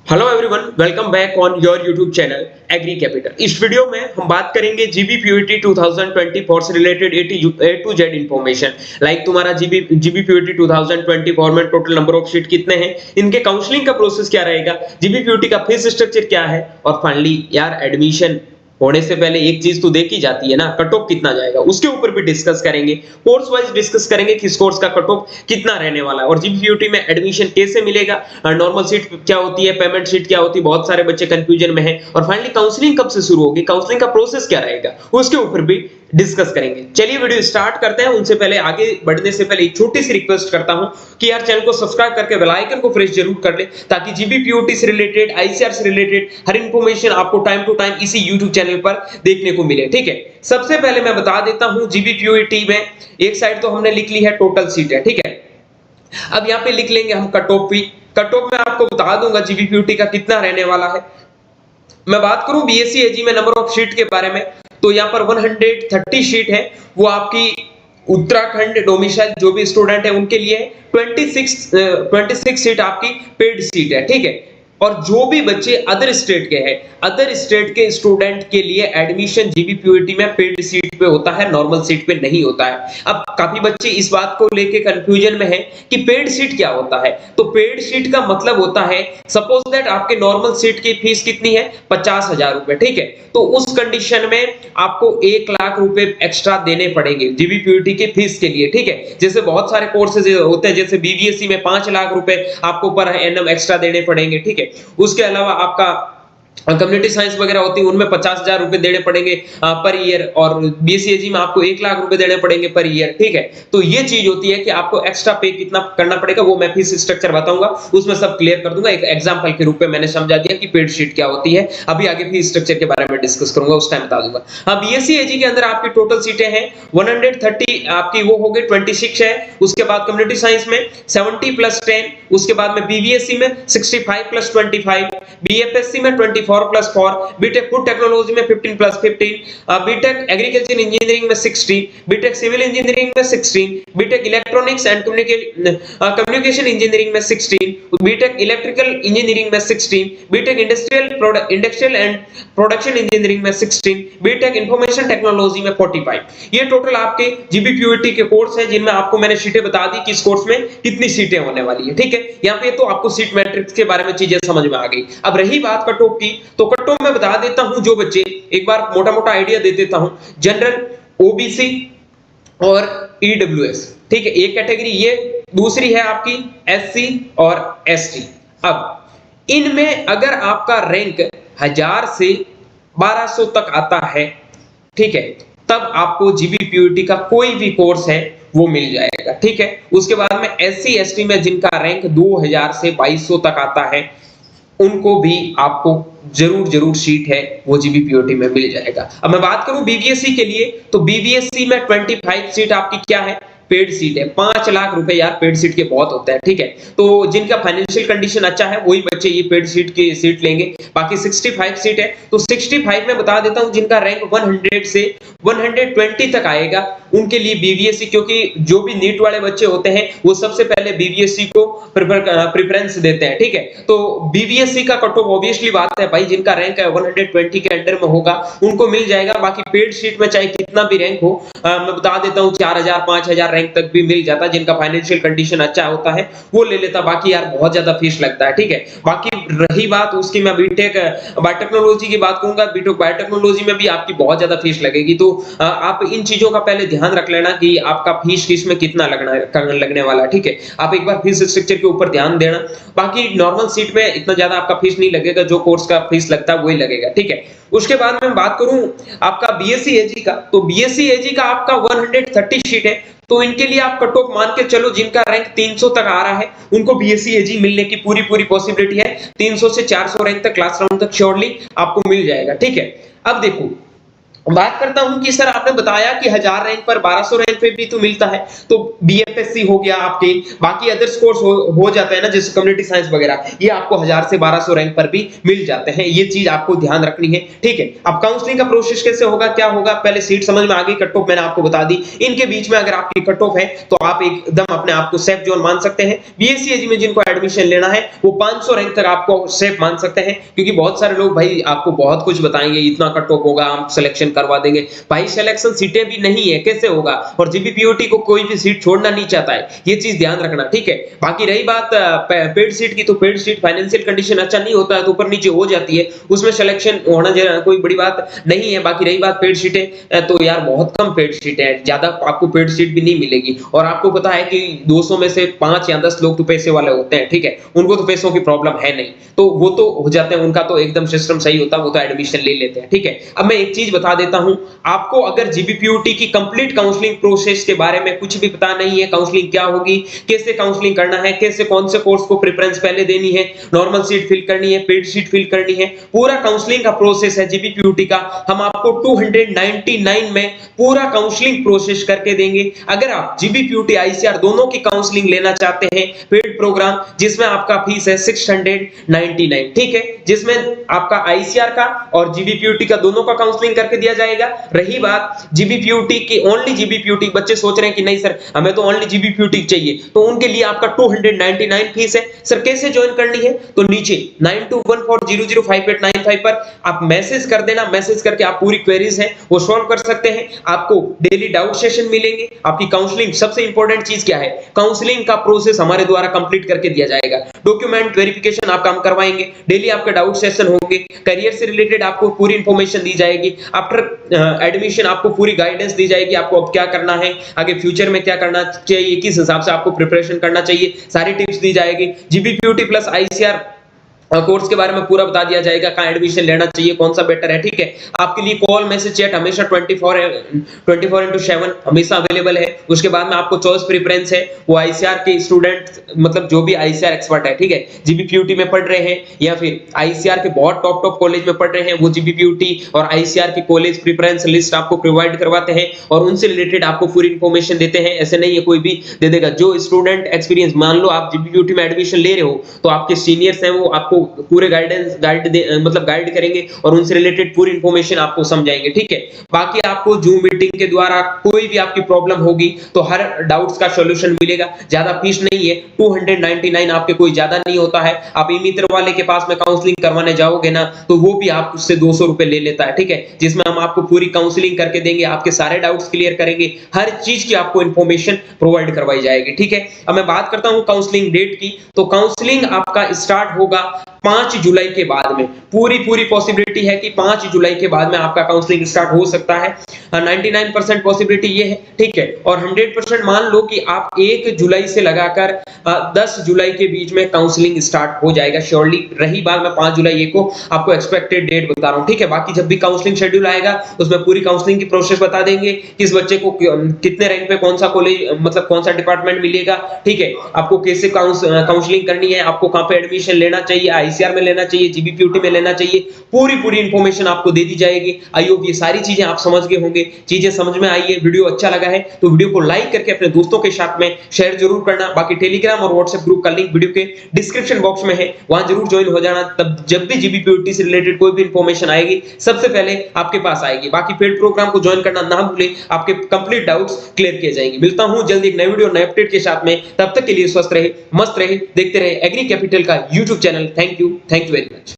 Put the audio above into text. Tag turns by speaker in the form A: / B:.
A: Hello everyone, welcome back on your YouTube channel agri capital. इस video में हम बात करेंगे जीबीपीयूटी 2024 से related A to Z information. Like तुम्हारा जीबीपीयूटी 2024 में टोटल नंबर ऑफ सीट कितने हैं, इनके काउंसलिंग का प्रोसेस क्या रहेगा, जीबीपीयूटी का फीस स्ट्रक्चर क्या है, और फाइनली यार एडमिशन होने से पहले एक चीज तो देखी जाती है ना, कट ऑफ कितना जाएगा, उसके ऊपर भी डिस्कस करेंगे। कोर्स वाइज डिस्कस करेंगे कि इस कोर्स का कट ऑफ कितना रहने वाला है और जीबीपीयूटी में एडमिशन कैसे मिलेगा, नॉर्मल सीट क्या होती है, पेमेंट सीट क्या होती है, बहुत सारे बच्चे कंफ्यूजन में हैं। और फाइनली काउंसलिंग कब से शुरू होगी, काउंसलिंग का प्रोसेस क्या रहेगा, उसके ऊपर भी डिस्कस करेंगे। चलिए वीडियो स्टार्ट करते हैं। उनसे पहले, आगे बढ़ने से पहले एक छोटी सी रिक्वेस्ट करता हूं कि यार चैनल को सब्सक्राइब करके बेल आइकन को प्रेस जरूर कर ले, ताकि जीबीपीयूटी से रिलेटेड, आईसीआर से रिलेटेड हर इंफॉर्मेशन आपको टाइम टू टाइम इसी यूट्यूब चैनल पर देखने को मिले। ठीक है, सबसे पहले मैं बता देता हूं जीबीपीयूटी में एक साइड तो हमने लिख ली है टोटल सीट है। ठीक है, अब यहां पे लिख लेंगे हम कट ऑफ भी। कट ऑफ में आपको बता दूंगा जीबीपीयूटी का कितना रहने वाला है। मैं बात करूं बीएससी एजी में नंबर ऑफ सीट के बारे में, तो यहां पर 130 सीट है, वो आपकी उत्तराखंड डोमिसाइल जो भी स्टूडेंट है उनके लिए 26 सीट आपकी पेड सीट है। ठीक है, और जो भी बच्चे अदर स्टेट के हैं, अदर स्टेट के स्टूडेंट के लिए एडमिशन जीबीपीयूटी में पेड सीट पे होता है, नॉर्मल सीट पे नहीं होता है। अब काफी बच्चे इस बात को लेके कंफ्यूजन में हैं कि पेड सीट क्या होता है। तो पेड सीट का मतलब होता है, सपोज दैट आपके नॉर्मल सीट की फीस कितनी है, 50,000 रुपए। ठीक है, तो उस कंडीशन में आपको 1 लाख रुपए एक्स्ट्रा देने पड़ेंगे जीबीपीयूटी की फीस के लिए। ठीक है, जैसे बहुत सारे कोर्सेज होते हैं, जैसे बीबीएससी में 5 लाख रुपए आपको पर एनम एक्स्ट्रा देने पड़ेंगे। ठीक है, उसके अलावा आपका कम्युनिटी साइंस वगैरह होती है, उनमें 50,000 रुपए देने पड़ेंगे पर ईयर, और बीसीएजी में आपको 1 लाख रुपए देने पड़ेंगे पर ईयर। ठीक है, तो ये चीज होती है कि आपको एक्स्ट्रा पे कितना करना पड़ेगा, वो मैं फीस स्ट्रक्चर बताऊंगा, उसमें सब क्लियर कर दूंगा। एक एग्जांपल के रूप में मैंने समझा दिया कि पेड शीट क्या होती है। अभी आगे फीस स्ट्रक्चर के बारे में डिस्कस करूंगा, उस टाइम बता दूंगा। हाँ, बीएससी एजी के अंदर आपकी टोटल सीटें हैं 130, आपकी वो हो गई 26 है। उसके बाद कम्युनिटी साइंस में 70 + 10, उसके बाद में बीबीएससी में 65 + 25, बीएफएससी में 24 + 4, बीटेक फूड टेक्नोलॉजी में 15 + 15, बीटेक एग्रीकल्चर इंजीनियरिंग में 16, बीटेक सिविल इंजीनियरिंग में 16, BTech electronics and communication engineering में 16, बीटेक इलेक्ट्रिकल इंजीनियरिंग में 16, BTech industrial and production engineering में 16, बीटेक इंफॉर्मेशन टेक्नोलॉजी में 45। ये टोटल आपके जीबीपीयूटी के कोर्स हैं, जिनमें आपको मैंने सीटें बता दी कि इस कोर्स में कितनी सीटें होने वाली है। ठीक है, यहाँ पे तो आपको सीट मैट्रिक्स के बारे में चीजें समझ में आ गई। अब रही बात कट ऑफ की, तो कट ऑफ में बता देता हूं, जो बच्चे, एक बार मोटा मोटा आइडिया दे देता हूं। जनरल, ओबीसी और ईडब्ल्यूएस, ठीक है, एक कैटेगरी ये, दूसरी है आपकी एससी और एसटी। अब इनमें अगर आपका रैंक 1000 से 1200 तक आता है, ठीक है, तब आपको जीबीपीयूटी का कोई भी कोर्स है वो मिल जाएगा। ठीक है, उसके बाद में एससी एसटी में जिनका रैंक 2000 से 2200 तक आता है, उनको भी आपको जरूर सीट है वो जीबीपीयूटी में मिल जाएगा। अब मैं बात करूं बीबीएससी के लिए, तो बीबीएससी में 25 सीट आपकी क्या है, पेड सीट है। 5 लाख रुपए यार पेड सीट के बहुत होता है। ठीक है, तो जिनका फाइनेंशियल कंडीशन अच्छा है वही बच्चे ये पेड सीट की सीट लेंगे। बाकी 65 सीट है, तो 65 में बता देता हूं, जिनका रैंक 100 से 120 तक आएगा उनके लिए बीबीएससी, क्योंकि जो भी नीट वाले बच्चे होते हैं वो सबसे पहले बीबीएससी को प्रेफरेंस देते हैं। ठीक है, तो बीबीएससी का कट ऑफ ऑब्वियसली बात है भाई, जिनका रैंक है 120 के अंडर में होगा उनको मिल जाएगा। बाकी पेड सीट में चाहे कितना भी रैंक हो, मैं बता देता हूं 4000 5000 रैंक तक भी मिल जाता, जिनका फाइनेंशियल कंडीशन अच्छा होता है वो ले लेता। बाकी यार बहुत ज्यादा फीस लगता है। ठीक है, बाकी रही बात उसकी, मैं बीटेक बायोटेक्नोलॉजी की बात करूंगा, बीटेक बायोटेक्नोलॉजी में भी आपकी बहुत ज्यादा फीस लगेगी। तो आप इन चीजों का पहले ध्यान रख लेना कि आपका फीस किस में कितना लगने वाला है। ठीक है, आप एक बार फीस स्ट्रक्चर के ऊपर ध्यान देना। बाकी नॉर्मल सीट में इतना ज्यादा आपका फीस नहीं लगेगा, जो कोर्स का फीस लगता है वही लगेगा। ठीक है, उसके बाद मैं बात करूं आपका बीएससी एजी का, तो बीएससी एजी का आपका 130 सीट है, तो इनके लिए आप कट ऑफ मान के चलो, जिनका रैंक 300 तक आ रहा है उनको बीएससी एजी मिलने की पूरी पॉसिबिलिटी है। 300 से 400 रैंक तक, क्लास राउंड तक श्योरली आपको मिल जाएगा। ठीक है, अब देखो बात करता हूं कि सर आपने बताया कि 1000 रैंक पर 1200 रैंक पे भी तो मिलता है, तो बीएफएससी हो गया आपके, बाकी अदर्स कोर्स हो जाते हैं ना जैसे कम्युनिटी साइंस वगैरह, ये आपको 1000 से 1200 रैंक पर भी मिल जाते हैं, ये चीज आपको ध्यान रखनी है। ठीक है, अब काउंसलिंग का प्रोसेस कैसे होगा, क्या होगा, पहले सीट समझ में आ गई, कट ऑफ मैंने आपको बता दी। इनके बीच में अगर आपकी कट ऑफ है तो आप एकदम अपने आप को सेफ जोन मान सकते हैं। बीएससी एजी में जिनको एडमिशन लेना है वो 500 रैंक तक आपको सेफ मान सकते हैं, क्योंकि बहुत सारे लोग भाई आपको बहुत कुछ बताएंगे, इतना कट ऑफ होगा, हम सिलेक्शन करवा देंगे। भाई सिलेक्शन सीटें भी नहीं है, कैसे होगा, और जीबीपीओटी को कोई भी सीट छोड़ना नहीं चाहता है, ये चीज ध्यान रखना। ठीक है, बाकी रही बात पेड सीट की, तो पेड सीट फाइनेंशियल कंडीशन अच्छा नहीं होता है तो ऊपर नीचे हो जाती है, उसमें सिलेक्शन होना कोई बड़ी बात नहीं है। बाकी रही बात पेड सीटें, तो यार बहुत कम पेड सीटें हैं, ज्यादा आपको पेड सीट भी नहीं मिलेगी, और आपको पता है कि 200 में से 5 या 10 लोग तो पैसे वाले होते हैं। ठीक है, उनको तो पैसों की प्रॉब्लम है नहीं, तो वो तो हो जाते हैं, उनका तो एकदम सिस्टम सही होता है, वो तो एडमिशन ले लेते हैं। ठीक है, अब मैं एक चीज बता देता हूं आपको, अगर जीबीपीओटी की कंप्लीट काउंसलिंग प्रोसेस के बारे में कुछ भी पता नहीं है, काउंसलिंग क्या होगी, कैसे काउंसलिंग करना है, कैसे कौन से कोर्स को प्रेफरेंस पहले देनी है, नॉर्मल सीट फिल करनी है, पेड सीट फिल करनी है, पूरा काउंसलिंग का प्रोसेस है जीबीपीओटी का, हम आपको 299 में पूरा काउंसलिंग प्रोसेस करके देंगे। अगर आप जीबीपीओटी आईसीआर दोनों की काउंसलिंग लेना चाहते हैं, पेड प्रोग्राम जिसमें आपका फीस है 699, ठीक है, जिसमें आपका आईसीआर का और जीबीपीओटी का दोनों का काउंसलिंग करके दिया जाएगा। रही बात जीबीपीओटी की, ओनली जीबीपीओटी, बच्चे सोच रहे हैं कि नहीं सर हमें तो ओनली जीबीपीओटी चाहिए, तो उनके लिए आपका 299 फीस है। सर कैसे ज्वाइन करनी है, तो नीचे 9214005895 पर आप मैसेज कर देना, मैसेज करके आप पूरी क्वेरीज है वो सॉल्व कर सकते हैं। आपको डेली डाउट सेशन मिलेंगे, आपकी काउंसलिंग, सबसे इंपॉर्टेंट चीज क्या है, काउंसलिंग का प्रोसेस हमारे द्वारा कंप्लीट करके दिया जाएगा, डॉक्यूमेंट वेरिफिकेशन आप काम करवाएंगे, डेली आपके डाउट सेशन होंगे, करियर से रिलेटेड आपको पूरी इंफॉर्मेशन दी जाएगी, आफ्टर एडमिशन आपको पूरी गाइडेंस दी जाएगी, आपको अब क्या करना है, आगे फ्यूचर में क्या करना चाहिए, किस हिसाब से आपको प्रिपरेशन करना चाहिए, सारी टिप्स दी जाएगी। जीबीपीओटी प्लस आईसीआर कोर्स के बारे में पूरा बता दिया जाएगा, कहां एडमिशन लेना चाहिए, कौन सा बेटर है। ठीक है, आपके लिए कॉल मैसेज चैट हमेशा 24/7 हमेशा अवेलेबल है। उसके बाद में आपको चॉइस प्रेफरेंस है, वो आईसीआर के स्टूडेंट, मतलब जो भी आईसीआर एक्सपर्ट है, ठीक है, जीबीपीओटी में पढ़ रहे हैं या फिर आईसीआर के बहुत टॉप कॉलेज में पढ़ रहे हैं, वो जीबीपीओटी और आईसीआर की कॉलेज प्रेफरेंस लिस्ट आपको प्रोवाइड करवाते हैं और उनसे रिलेटेड आपको पूरी इंफॉर्मेशन देते हैं। ऐसे नहीं है कोई भी दे देगा, जो स्टूडेंट एक्सपीरियंस, मान लो आप जीबीपीओटी में एडमिशन ले रहे हो तो आपके सीनियर्स हैं, वो आपको पूरे गाइड करेंगे और उनसे रिलेटेड पूरी इंफॉर्मेशन आपको समझाएंगे। ठीक है, बाकी आपको जूम मीटिंग के द्वारा कोई भी आपकी प्रॉब्लम होगी तो हर डाउट्स का सॉल्यूशन मिलेगा। ज्यादा फीस नहीं है, 299 आपके कोई ज्यादा नहीं होता है। आप इमित्र वाले के पास में काउंसलिंग करवाने जाओगे ना तो वो भी आप उससे 200 रुपए ले लेता है। ठीक है, जिसमें हम आपको पूरी काउंसलिंग करके देंगे, आपके सारे डाउट्स क्लियर करेंगे, हर चीज की आपको इंफॉर्मेशन प्रोवाइड करवाई जाएगी। ठीक है, अब मैं बात करता हूं काउंसलिंग डेट की, तो काउंसलिंग आपका स्टार्ट होगा 5 जुलाई के बाद में। पूरी पॉसिबिलिटी है कि 5 जुलाई के बाद में आपका काउंसलिंग स्टार्ट हो सकता है, 99% पॉसिबिलिटी ये है। ठीक है, और 100% मान लो कि आप 1 जुलाई से लगाकर 10 जुलाई के बीच में काउंसलिंग स्टार्ट हो जाएगा श्योरली। रही बात, मैं 5 जुलाई को आपको एक्सपेक्टेड डेट बता रहा हूं। ठीक है, बाकी जब भी काउंसलिंग शेड्यूल आएगा उसमें पूरी काउंसलिंग की प्रोसेस बता देंगे, किस बच्चे को कितने रैंक पे कौन सा कॉलेज, मतलब कौन सा डिपार्टमेंट मिलेगा। ठीक है, आपको कैसे काउंसलिंग करनी है, आपको कहां पे एडमिशन लेना चाहिए, आईसीआर में लेना चाहिए, जीबीपीओटी में लेना चाहिए, पूरी इंफॉर्मेशन आपको दे दी जाएगी। आई होप ये सारी चीजें आप समझ गए होंगे, चीजें समझ में आई है। वीडियो अच्छा लगा है तो वीडियो को लाइक करके अपने दोस्तों के साथ में शेयर जरूर करना। बाकी टेलीग्राम और व्हाट्सएप ग्रुप का लिंक वीडियो के डिस्क्रिप्शन बॉक्स में है, वहां जरूर ज्वाइन हो जाना, तब जब भी जीबीपीओटी से रिलेटेड कोई भी इंफॉर्मेशन आएगी सबसे पहले आपके पास आएगी। बाकी पेड प्रोग्राम को ज्वाइन करना ना भूलें, आपके कंप्लीट डाउट्स क्लियर किए जाएंगे। मिलता हूं जल्दी एक नई वीडियो नए अपडेट के साथ में, तब तक के लिए स्वस्थ रहे, मस्त रहे, देखते रहे एग्री कैपिटल का YouTube channel. Thank you very much.